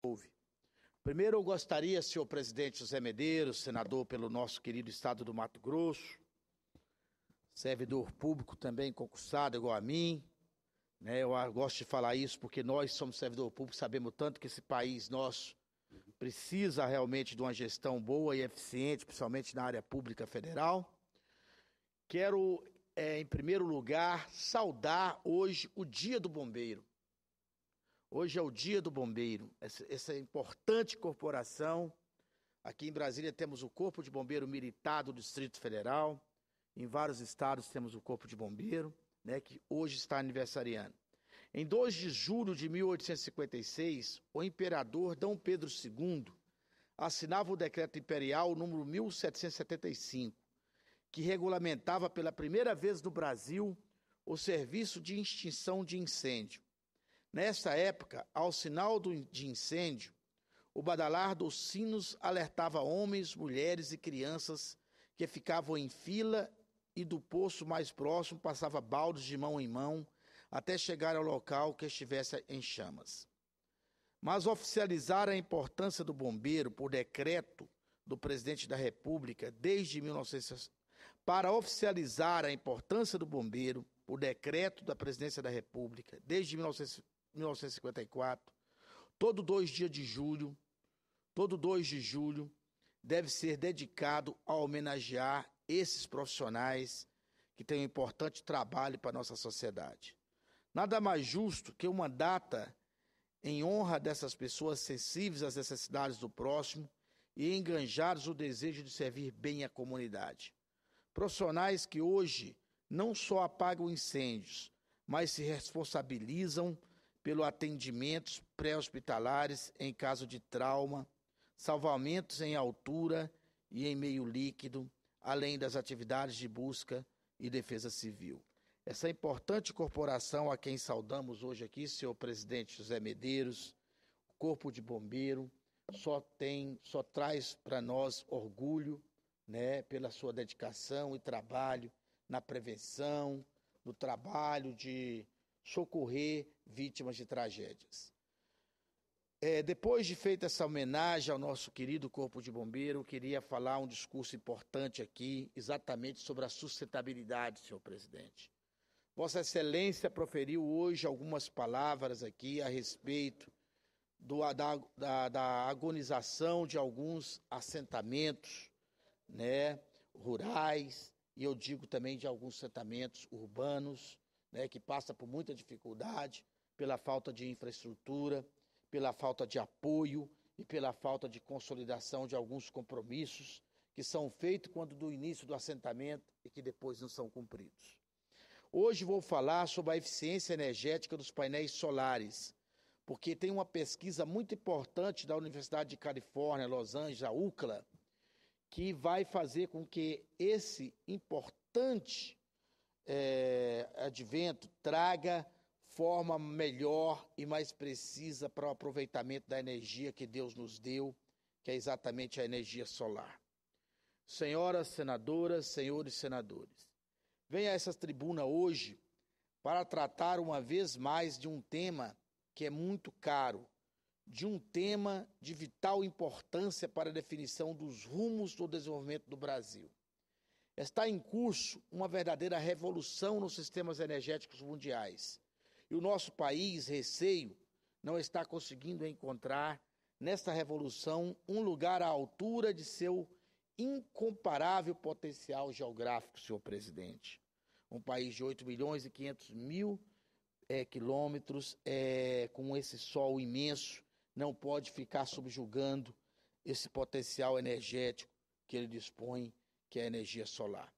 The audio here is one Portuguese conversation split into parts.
Ouve. Primeiro, eu gostaria, senhor presidente José Medeiros, senador pelo nosso querido estado do Mato Grosso, servidor público também concursado igual a mim, né? Eu gosto de falar isso porque nós somos servidor público, sabemos tanto que esse país nosso precisa realmente de uma gestão boa e eficiente, principalmente na área pública federal. Quero, em primeiro lugar, saudar hoje o Dia do Bombeiro. Hoje é o Dia do Bombeiro, essa importante corporação. Aqui em Brasília temos o Corpo de Bombeiro Militar do Distrito Federal. Em vários estados temos o Corpo de Bombeiro, né, que hoje está aniversariando. Em 2 de julho de 1856, o imperador D. Pedro II assinava o Decreto Imperial número 1775, que regulamentava pela primeira vez no Brasil o serviço de extinção de incêndio. Nessa época, ao sinal de incêndio, o badalar dos sinos alertava homens, mulheres e crianças que ficavam em fila e do poço mais próximo passava baldes de mão em mão até chegar ao local que estivesse em chamas. Mas oficializar a importância do bombeiro por decreto do presidente da República desde 1960, para oficializar a importância do bombeiro por decreto da presidência da República desde 1954, todo 2 de julho deve ser dedicado a homenagear esses profissionais que têm um importante trabalho para a nossa sociedade. Nada mais justo que uma data em honra dessas pessoas sensíveis às necessidades do próximo e enganjados o desejo de servir bem a comunidade. Profissionais que hoje não só apagam incêndios, mas se responsabilizam pelo atendimento pré-hospitalares em caso de trauma, salvamentos em altura e em meio líquido, além das atividades de busca e defesa civil. Essa importante corporação a quem saudamos hoje aqui, senhor presidente José Medeiros, o Corpo de Bombeiro, só traz para nós orgulho, né, pela sua dedicação e trabalho na prevenção, no trabalho de socorrer vítimas de tragédias. Depois de feita essa homenagem ao nosso querido Corpo de Bombeiro, eu queria falar um discurso importante aqui, exatamente sobre a sustentabilidade, senhor presidente. Vossa Excelência proferiu hoje algumas palavras aqui a respeito da agonização de alguns assentamentos, né, rurais, e eu digo também de alguns assentamentos urbanos, né, que passa por muita dificuldade, pela falta de infraestrutura, pela falta de apoio e pela falta de consolidação de alguns compromissos que são feitos quando do início do assentamento e que depois não são cumpridos. Hoje vou falar sobre a eficiência energética dos painéis solares, porque tem uma pesquisa muito importante da Universidade de Califórnia, Los Angeles, a UCLA, que vai fazer com que esse importante advento traga forma melhor e mais precisa para o aproveitamento da energia que Deus nos deu, que é exatamente a energia solar. Senhoras senadoras, senhores senadores, venho a essa tribuna hoje para tratar uma vez mais de um tema que é muito caro, de um tema de vital importância para a definição dos rumos do desenvolvimento do Brasil. Está em curso uma verdadeira revolução nos sistemas energéticos mundiais. E o nosso país, receio, não está conseguindo encontrar nesta revolução um lugar à altura de seu incomparável potencial geográfico, senhor presidente. Um país de 8.500.000 quilômetros, com esse sol imenso, não pode ficar subjugando esse potencial energético que ele dispõe, que é a energia solar.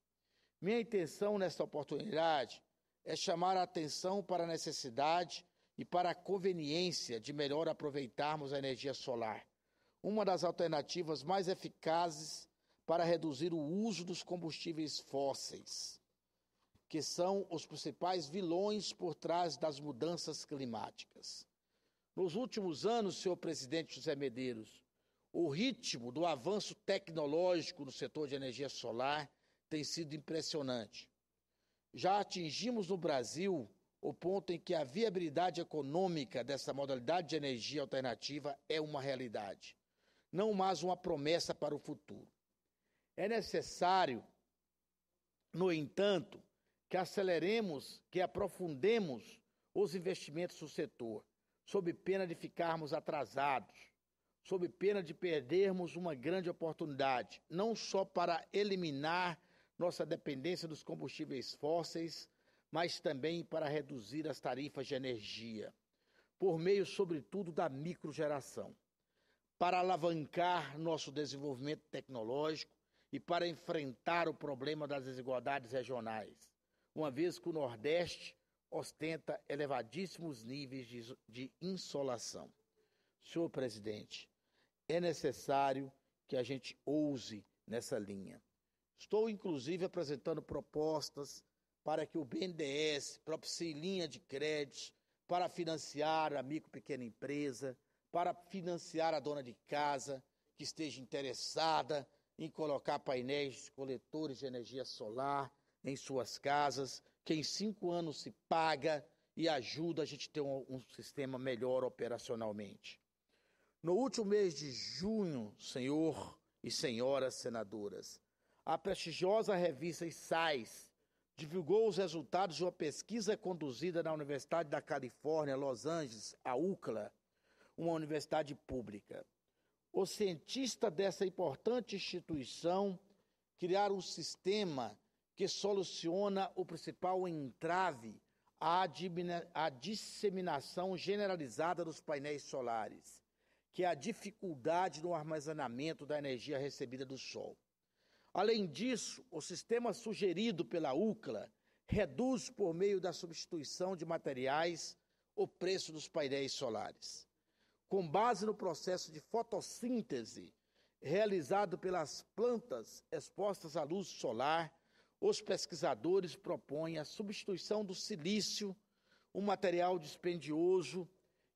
Minha intenção nesta oportunidade é chamar a atenção para a necessidade e para a conveniência de melhor aproveitarmos a energia solar, uma das alternativas mais eficazes para reduzir o uso dos combustíveis fósseis, que são os principais vilões por trás das mudanças climáticas. Nos últimos anos, senhor presidente José Medeiros, o ritmo do avanço tecnológico no setor de energia solar tem sido impressionante. Já atingimos no Brasil o ponto em que a viabilidade econômica dessa modalidade de energia alternativa é uma realidade, não mais uma promessa para o futuro. É necessário, no entanto, que aceleremos, que aprofundemos os investimentos no setor, sob pena de ficarmos atrasados, sob pena de perdermos uma grande oportunidade, não só para eliminar nossa dependência dos combustíveis fósseis, mas também para reduzir as tarifas de energia, por meio, sobretudo, da microgeração, para alavancar nosso desenvolvimento tecnológico e para enfrentar o problema das desigualdades regionais, uma vez que o Nordeste ostenta elevadíssimos níveis de insolação. Senhor presidente, é necessário que a gente ouse nessa linha. Estou, inclusive, apresentando propostas para que o BNDES propicie linha de créditos para financiar a micro e pequena empresa, para financiar a dona de casa que esteja interessada em colocar painéis coletores de energia solar em suas casas, que em 5 anos se paga e ajuda a gente a ter um sistema melhor operacionalmente. No último mês de junho, senhor e senhoras senadoras, a prestigiosa revista Sais divulgou os resultados de uma pesquisa conduzida na Universidade da Califórnia, Los Angeles, a UCLA, uma universidade pública. Os cientistas dessa importante instituição criaram um sistema que soluciona o principal entrave à disseminação generalizada dos painéis solares, que é a dificuldade no armazenamento da energia recebida do sol. Além disso, o sistema sugerido pela UCLA reduz, por meio da substituição de materiais, o preço dos painéis solares. Com base no processo de fotossíntese realizado pelas plantas expostas à luz solar, os pesquisadores propõem a substituição do silício, um material dispendioso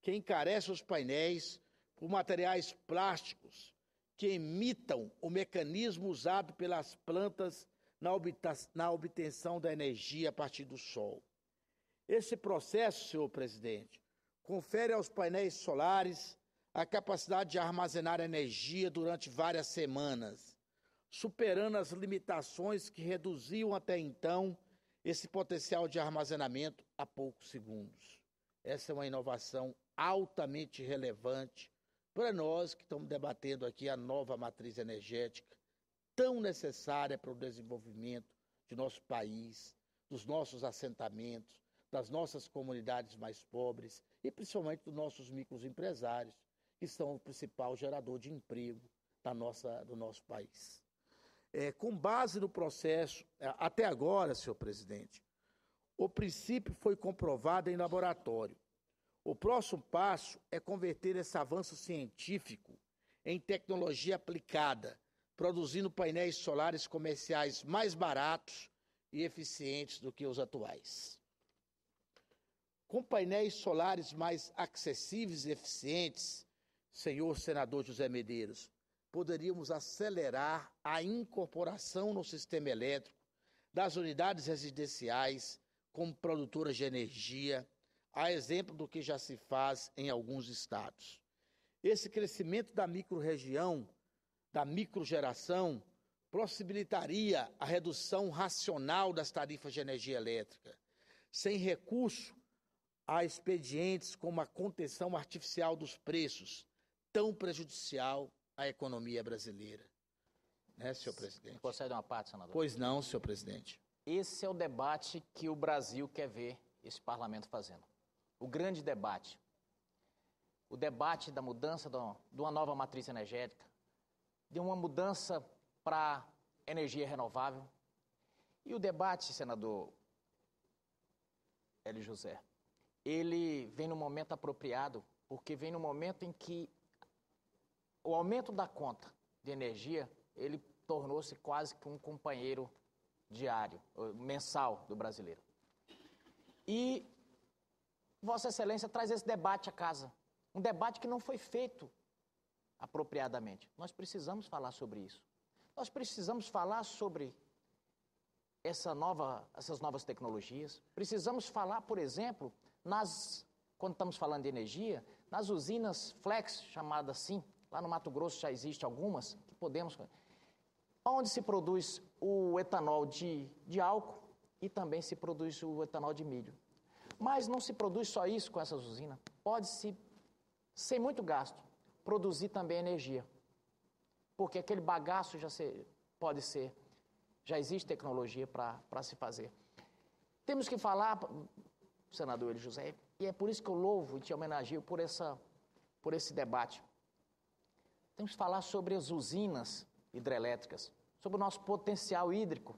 que encarece os painéis, por materiais plásticos que imitam o mecanismo usado pelas plantas na obtenção da energia a partir do sol. Esse processo, senhor presidente, confere aos painéis solares a capacidade de armazenar energia durante várias semanas, superando as limitações que reduziam até então esse potencial de armazenamento a poucos segundos. Essa é uma inovação altamente relevante para nós que estamos debatendo aqui a nova matriz energética, tão necessária para o desenvolvimento de nosso país, dos nossos assentamentos, das nossas comunidades mais pobres e principalmente dos nossos microempresários, que são o principal gerador de emprego do nosso país. Com base no processo, até agora, senhor presidente, o princípio foi comprovado em laboratório. O próximo passo é converter esse avanço científico em tecnologia aplicada, produzindo painéis solares comerciais mais baratos e eficientes do que os atuais. Com painéis solares mais acessíveis e eficientes, senhor senador José Medeiros, poderíamos acelerar a incorporação no sistema elétrico das unidades residenciais como produtoras de energia, a exemplo do que já se faz em alguns estados. Esse crescimento da microrregião, da microgeração, possibilitaria a redução racional das tarifas de energia elétrica, sem recurso a expedientes como a contenção artificial dos preços, tão prejudicial à economia brasileira. Né, senhor presidente? Concede uma parte, senador? Pois não, senhor presidente. Esse é o debate que o Brasil quer ver esse parlamento fazendo. O grande debate. O debate da mudança de uma nova matriz energética, de uma mudança para energia renovável. E o debate, senador Hélio José, ele vem no momento apropriado, porque vem no momento em que o aumento da conta de energia, ele tornou-se quase que um companheiro diário, mensal do brasileiro. E Vossa Excelência traz esse debate à casa, um debate que não foi feito apropriadamente. Nós precisamos falar sobre isso. Nós precisamos falar sobre essas novas tecnologias. Precisamos falar, por exemplo, quando estamos falando de energia, nas usinas flex, chamadas assim, lá no Mato Grosso já existem algumas, que podemos... onde se produz o etanol de álcool e também se produz o etanol de milho. Mas não se produz só isso com essas usinas. Pode-se, sem muito gasto, produzir também energia. Porque aquele bagaço já existe tecnologia para se fazer. Temos que falar, senador Hélio José, e é por isso que eu louvo e te homenageio por esse debate. Temos que falar sobre as usinas hidrelétricas, sobre o nosso potencial hídrico.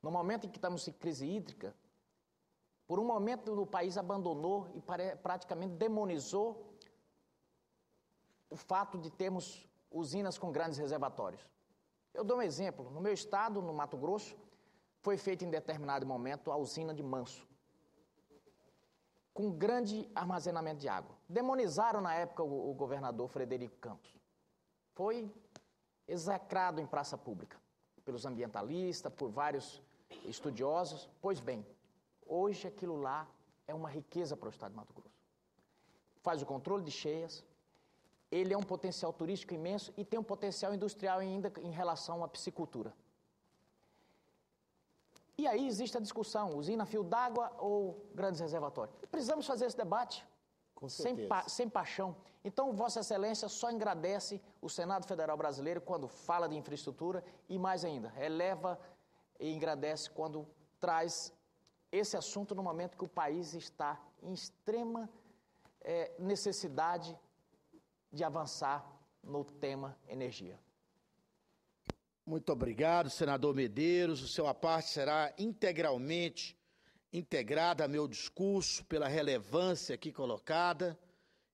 No momento em que estamos em crise hídrica, por um momento o país abandonou e praticamente demonizou o fato de termos usinas com grandes reservatórios. Eu dou um exemplo. No meu estado, no Mato Grosso, foi feita em determinado momento a usina de Manso, com grande armazenamento de água. Demonizaram na época o governador Frederico Campos. Foi execrado em praça pública pelos ambientalistas, por vários estudiosos. Pois bem, hoje aquilo lá é uma riqueza para o estado de Mato Grosso. Faz o controle de cheias, ele é um potencial turístico imenso e tem um potencial industrial ainda em relação à piscicultura. E aí existe a discussão, usina fio d'água ou grandes reservatórios. Precisamos fazer esse debate sem paixão. Então, Vossa Excelência só engrandece o Senado Federal Brasileiro quando fala de infraestrutura e, mais ainda, eleva e engrandece quando traz esse assunto no momento que o país está em extrema necessidade de avançar no tema energia. Muito obrigado, senador Medeiros. O seu parte será integralmente integrada a meu discurso pela relevância aqui colocada.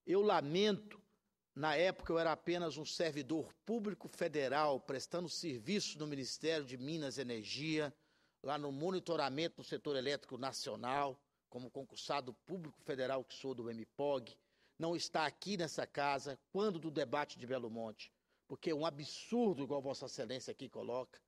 Eu lamento, na época eu era apenas um servidor público federal prestando serviço no Ministério de Minas e Energia, lá no monitoramento do setor elétrico nacional, como concursado público federal que sou do MPOG, não está aqui nessa casa quando do debate de Belo Monte, porque é um absurdo, igual Vossa Excelência aqui coloca,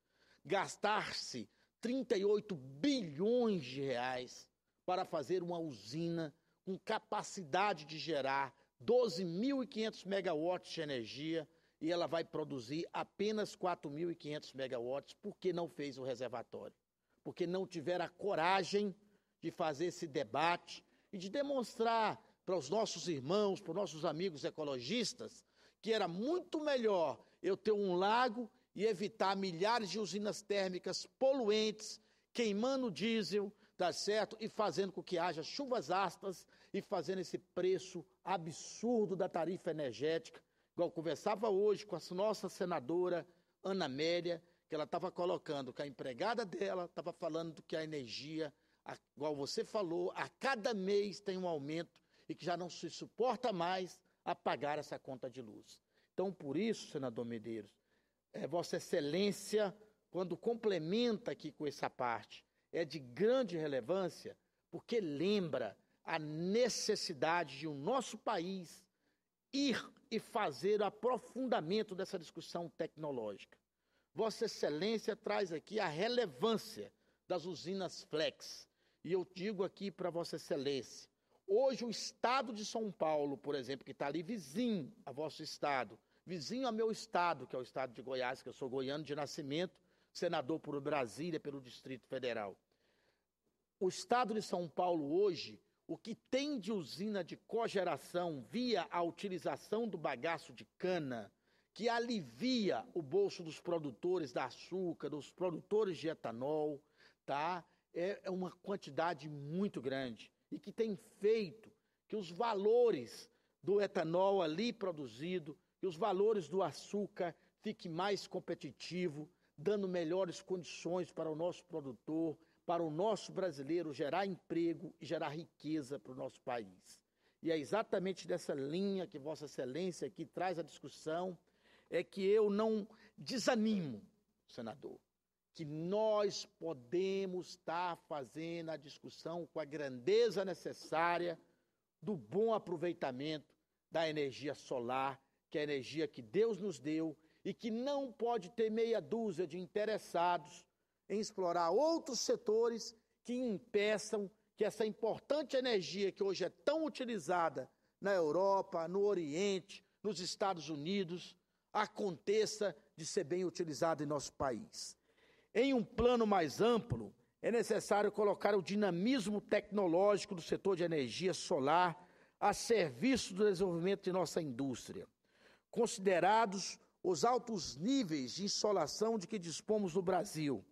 gastar-se 38 bilhões de reais para fazer uma usina com capacidade de gerar 12.500 megawatts de energia e ela vai produzir apenas 4.500 megawatts porque não fez o reservatório, porque não tiver a coragem de fazer esse debate e de demonstrar para os nossos irmãos, para os nossos amigos ecologistas, que era muito melhor eu ter um lago e evitar milhares de usinas térmicas poluentes, queimando diesel, tá certo? E fazendo com que haja chuvas ácidas e fazendo esse preço absurdo da tarifa energética. Igual eu conversava hoje com a nossa senadora Ana Amélia, que ela estava colocando que a empregada dela estava falando que a energia, igual você falou, a cada mês tem um aumento e que já não se suporta mais a pagar essa conta de luz. Então, por isso, senador Medeiros, Vossa Excelência, quando complementa aqui com essa parte, é de grande relevância, porque lembra a necessidade de o nosso país ir e fazer o aprofundamento dessa discussão tecnológica. Vossa Excelência traz aqui a relevância das usinas flex. E eu digo aqui para Vossa Excelência, hoje o estado de São Paulo, por exemplo, que está ali vizinho a vosso estado, vizinho ao meu estado, que é o estado de Goiás, que eu sou goiano de nascimento, senador por Brasília, pelo Distrito Federal. O estado de São Paulo hoje, o que tem de usina de cogeração via a utilização do bagaço de cana, que alivia o bolso dos produtores da açúcar, dos produtores de etanol, tá? É uma quantidade muito grande e que tem feito que os valores do etanol ali produzido e os valores do açúcar fiquem mais competitivos, dando melhores condições para o nosso produtor, para o nosso brasileiro gerar emprego e gerar riqueza para o nosso país. E é exatamente dessa linha que Vossa Excelência aqui traz a discussão, é que eu não desanimo, senador, que nós podemos estar fazendo a discussão com a grandeza necessária do bom aproveitamento da energia solar, que é a energia que Deus nos deu e que não pode ter meia dúzia de interessados em explorar outros setores que impeçam que essa importante energia que hoje é tão utilizada na Europa, no Oriente, nos Estados Unidos, aconteça de ser bem utilizada em nosso país. Em um plano mais amplo, é necessário colocar o dinamismo tecnológico do setor de energia solar a serviço do desenvolvimento de nossa indústria. Considerados os altos níveis de insolação de que dispomos no Brasil,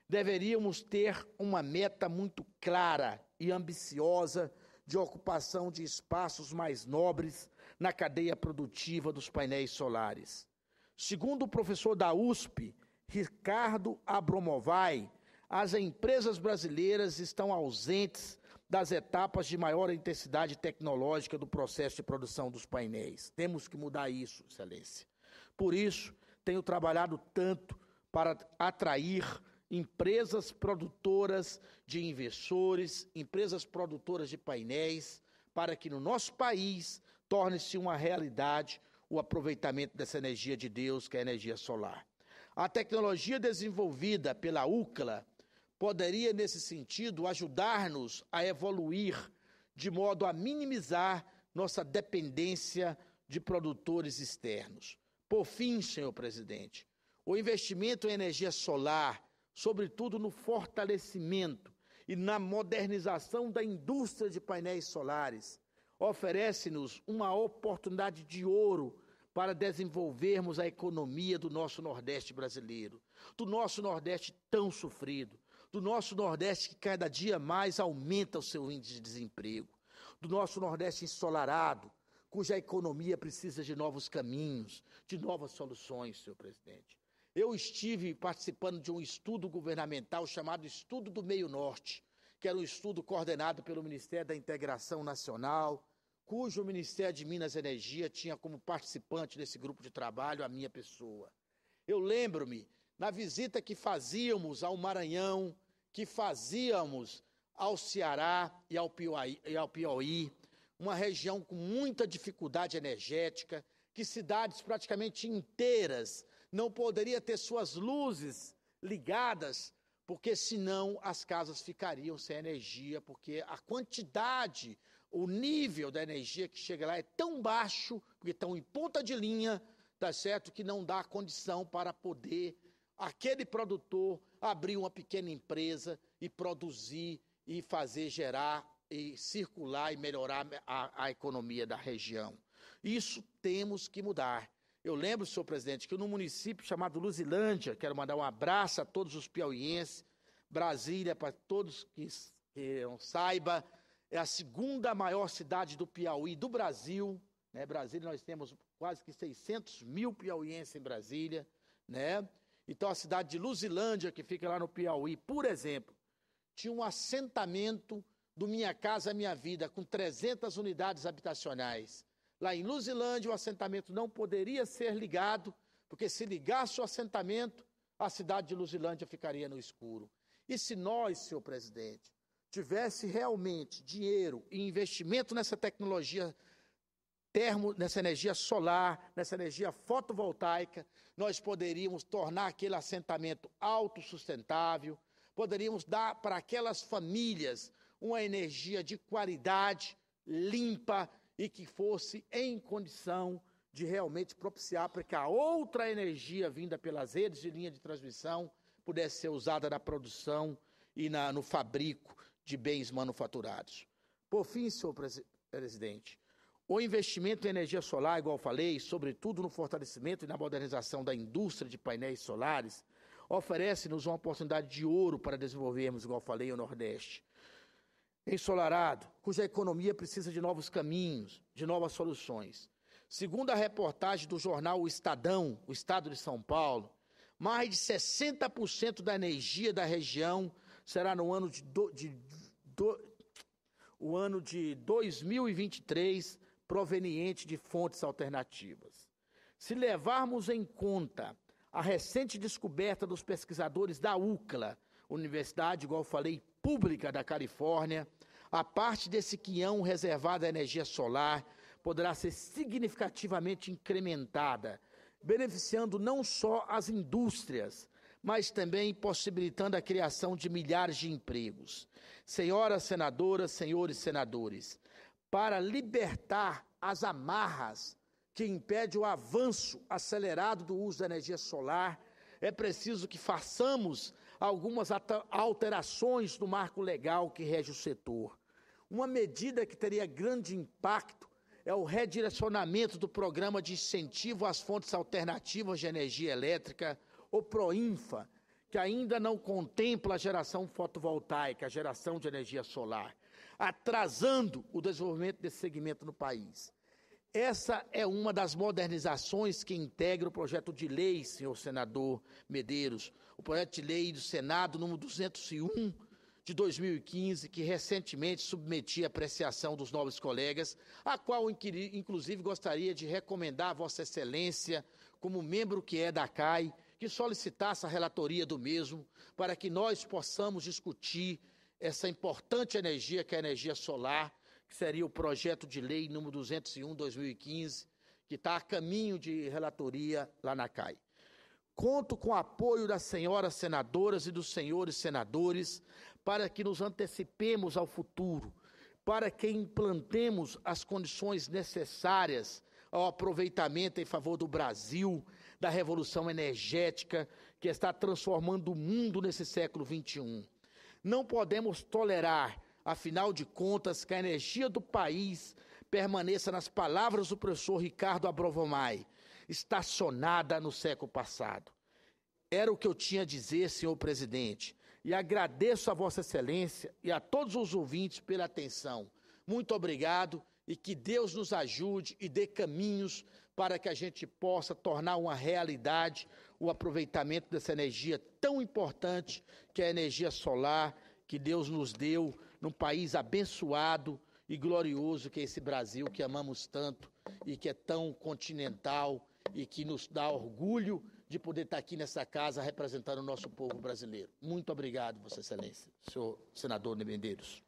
deveríamos ter uma meta muito clara e ambiciosa de ocupação de espaços mais nobres na cadeia produtiva dos painéis solares. Segundo o professor da USP, Ricardo Abromovai, as empresas brasileiras estão ausentes das etapas de maior intensidade tecnológica do processo de produção dos painéis. Temos que mudar isso, Excelência. Por isso, tenho trabalhado tanto para atrair empresas produtoras de inversores, empresas produtoras de painéis, para que no nosso país torne-se uma realidade o aproveitamento dessa energia de Deus, que é a energia solar. A tecnologia desenvolvida pela UCLA poderia, nesse sentido, ajudar-nos a evoluir de modo a minimizar nossa dependência de produtores externos. Por fim, senhor presidente, o investimento em energia solar, sobretudo no fortalecimento e na modernização da indústria de painéis solares, oferece-nos uma oportunidade de ouro para desenvolvermos a economia do nosso Nordeste brasileiro, do nosso Nordeste tão sofrido, do nosso Nordeste que cada dia mais aumenta o seu índice de desemprego, do nosso Nordeste ensolarado, cuja economia precisa de novos caminhos, de novas soluções, senhor presidente. Eu estive participando de um estudo governamental chamado Estudo do Meio Norte, que era um estudo coordenado pelo Ministério da Integração Nacional, cujo Ministério de Minas e Energia tinha como participante desse grupo de trabalho a minha pessoa. Eu lembro-me, na visita que fazíamos ao Maranhão, que fazíamos ao Ceará e ao Piauí, uma região com muita dificuldade energética, que cidades praticamente inteiras não poderiam ter suas luzes ligadas, porque senão as casas ficariam sem energia, porque a quantidade, o nível da energia que chega lá é tão baixo, porque estão em ponta de linha, tá certo, que não dá condição para poder aquele produtor abrir uma pequena empresa e produzir e fazer gerar e circular e melhorar a economia da região. Isso temos que mudar. Eu lembro, senhor presidente, que num município chamado Luzilândia, quero mandar um abraço a todos os piauienses, Brasília, para todos que não saibam, é a segunda maior cidade do Piauí do Brasil, né? Brasília, nós temos quase que 600 mil piauienses em Brasília, né? Então, a cidade de Luzilândia, que fica lá no Piauí, por exemplo, tinha um assentamento do Minha Casa Minha Vida, com 300 unidades habitacionais. Lá em Luzilândia, o assentamento não poderia ser ligado, porque se ligasse o assentamento, a cidade de Luzilândia ficaria no escuro. E se nós, senhor presidente, tivesse realmente dinheiro e investimento nessa tecnologia nessa energia solar, nessa energia fotovoltaica, nós poderíamos tornar aquele assentamento autossustentável, poderíamos dar para aquelas famílias uma energia de qualidade, limpa e que fosse em condição de realmente propiciar para que a outra energia vinda pelas redes de linha de transmissão pudesse ser usada na produção e no fabrico de bens manufaturados. Por fim, senhor presidente, o investimento em energia solar, igual falei, sobretudo no fortalecimento e na modernização da indústria de painéis solares, oferece-nos uma oportunidade de ouro para desenvolvermos, igual falei, o Nordeste ensolarado, cuja economia precisa de novos caminhos, de novas soluções. Segundo a reportagem do jornal O Estadão, o Estado de São Paulo, mais de 60% da energia da região será no ano de 2023 proveniente de fontes alternativas. Se levarmos em conta a recente descoberta dos pesquisadores da UCLA, Universidade, igual falei, pública da Califórnia, a parte desse quinhão reservado à energia solar poderá ser significativamente incrementada, beneficiando não só as indústrias, mas também possibilitando a criação de milhares de empregos. Senhoras senadoras, senhores senadores, para libertar as amarras que impedem o avanço acelerado do uso da energia solar, é preciso que façamos algumas alterações no marco legal que rege o setor. Uma medida que teria grande impacto é o redirecionamento do Programa de Incentivo às Fontes Alternativas de Energia Elétrica, o PROINFA, que ainda não contempla a geração fotovoltaica, a geração de energia solar, atrasando o desenvolvimento desse segmento no país. Essa é uma das modernizações que integra o projeto de lei, senhor senador Medeiros, o projeto de lei do Senado número 201 de 2015, que recentemente submeti à apreciação dos nobres colegas, a qual, inclusive, gostaria de recomendar a Vossa Excelência, como membro que é da CAI, que solicitasse a relatoria do mesmo, para que nós possamos discutir essa importante energia, que é a energia solar, que seria o projeto de lei número 201, 2015, que está a caminho de relatoria lá na CAI. Conto com o apoio das senhoras senadoras e dos senhores senadores para que nos antecipemos ao futuro, para que implantemos as condições necessárias ao aproveitamento em favor do Brasil, da revolução energética que está transformando o mundo nesse século XXI. Não podemos tolerar, afinal de contas, que a energia do país permaneça, nas palavras do professor Ricardo Abrovomai, estacionada no século passado. Era o que eu tinha a dizer, senhor presidente, e agradeço a Vossa Excelência e a todos os ouvintes pela atenção. Muito obrigado e que Deus nos ajude e dê caminhos para que a gente possa tornar uma realidade o aproveitamento dessa energia tão importante que é a energia solar, que Deus nos deu num país abençoado e glorioso que é esse Brasil que amamos tanto e que é tão continental e que nos dá orgulho de poder estar aqui nessa casa representando o nosso povo brasileiro. Muito obrigado, Vossa Excelência, senhor senador Medeiros.